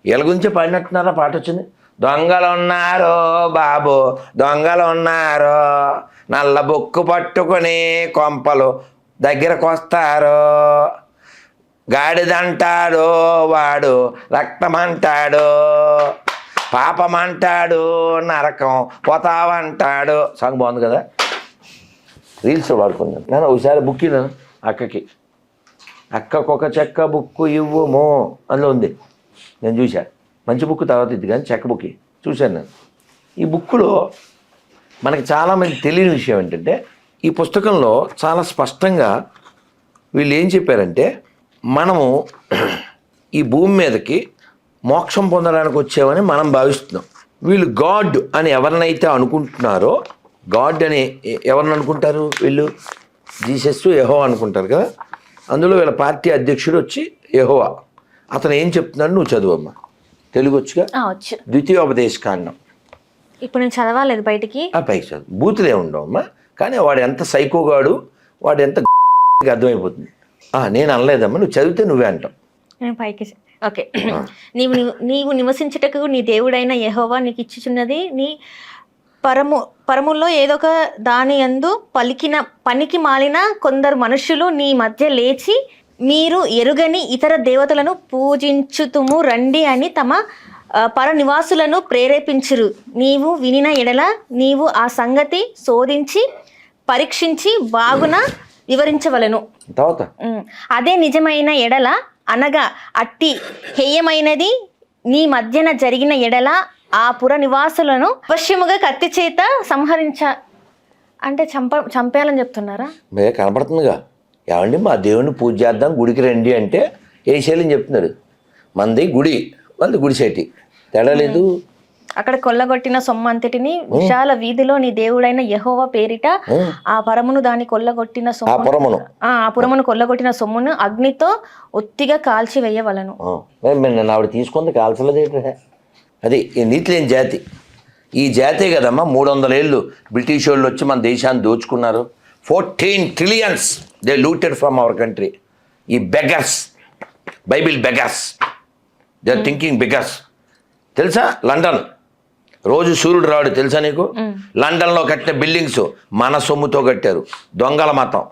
వీళ్ళ గురించే పాడినట్టున్నారా పాట వచ్చింది. దొంగలు ఉన్నారు బాబు, దొంగలు ఉన్నారు, నల్ల బొక్కు పట్టుకొని కొంపలు దగ్గరకు వస్తారు, గాడిదంటాడు వాడు రక్తమంటాడు, పాపమంటాడు నరకం పోతావంటాడు. సాంగ్ బాగుంది కదా, రీల్స్ వాడుకున్నాను నేను. ఒకసారి బుక్ ఇన్నాను అక్కకి, అక్కకొక చెక్క బుక్కు ఇవ్వుము అందులో ఉంది, నేను చూశాను. మంచి బుక్ తర్వాత ఇది కానీ చెక్క బుక్ చూశాను నేను. ఈ బుక్లో మనకి చాలామంది తెలియని విషయం ఏంటంటే, ఈ పుస్తకంలో చాలా స్పష్టంగా వీళ్ళు ఏం చెప్పారంటే, మనము ఈ భూమి మీదకి మోక్షం పొందడానికి వచ్చామని మనం భావిస్తున్నాం. వీళ్ళు గాడ్ అని ఎవరినైతే అనుకుంటున్నారో, గాడ్ అని ఎవరిని అనుకుంటారు వీళ్ళు? జీసస్, యెహోవా అనుకుంటారు కదా. అందులో వీళ్ళ పార్టీ అధ్యక్షుడు వచ్చి యెహోవా. అతను ఏం చెప్తున్నాడు నువ్వు చదువమ్మా, తెలుగు వచ్చుగా. ద్వితీయోపదేశకాండం. ఇప్పుడు నేను చదవాలేదు బయటికి, పైకి చదువు, బూతులే ఉండవమ్మా. కానీ వాడు ఎంత సైకోగాడు, వాడు ఎంత అర్థమైపోతుంది. నేను అనలేదమ్మా, నువ్వు చదివితే నువ్వే అంటావు. నేను పైకి ఓకే. నీవు నివసించుటకు నీ దేవుడైన యెహోవా నీకు ఇచ్చుచున్నది నీ పరముల్లో ఏదొక దాని యందు పనికి మాలిన కొందరు మనుషులు నీ మధ్య లేచి మీరు ఎరుగని ఇతర దేవతలను పూజించుతుము రండి అని తమ పరనివాసులను ప్రేరేపించురు. నీవు వినిన ఎడల నీవు ఆ సంగతి శోధించి పరీక్షించి బాగున వివరించవలను. అదే నిజమైన ఎడల అనగా అట్టి హేయమైనది నీ మధ్యన జరిగిన ఎడల ఆ పుర నివాసులను అవశ్యముగా కత్తి చేత అంటే చంపేయాలని చెప్తున్నారా? కనపడుతుందిగా. ఏమండి మా దేవుడిని పూజ చేద్దాం గుడికి రండి అంటే వేసేయాలని చెప్తున్నారు. మంది గుడి, వాళ్ళది గుడిసేటి, తేడా లేదు. అక్కడ కొల్లగొట్టిన సొమ్ము అంతటిని విశాల వీధిలో నీ దేవుడైన యెహోవా పేరిట ఆ పరమును దాన్ని కొల్లగొట్టిన సొమ్ము ఆ పురమును కొల్లగొట్టిన సొమ్మును అగ్నితో ఒత్తిగా కాల్చి వేయవలను. ఆవిడ తీసుకుంది కాల్చలేదు. అది ఈ నీతి లేని జాతి. ఈ జాతే కదమ్మా 300 ఏళ్ళు బ్రిటిష్ వాళ్ళు వచ్చి మన దేశాన్ని దోచుకున్నారు. 14 trillions they looted from our country. ఈ beggars, Bible beggars, they are thinking beggars. తెలుసా లండన్ రోజు సూర్యుడు రాడు తెలుసా నీకు? లండన్లో కట్టిన బిల్డింగ్స్ మన సొమ్ముతో కట్టారు. దొంగల మతం.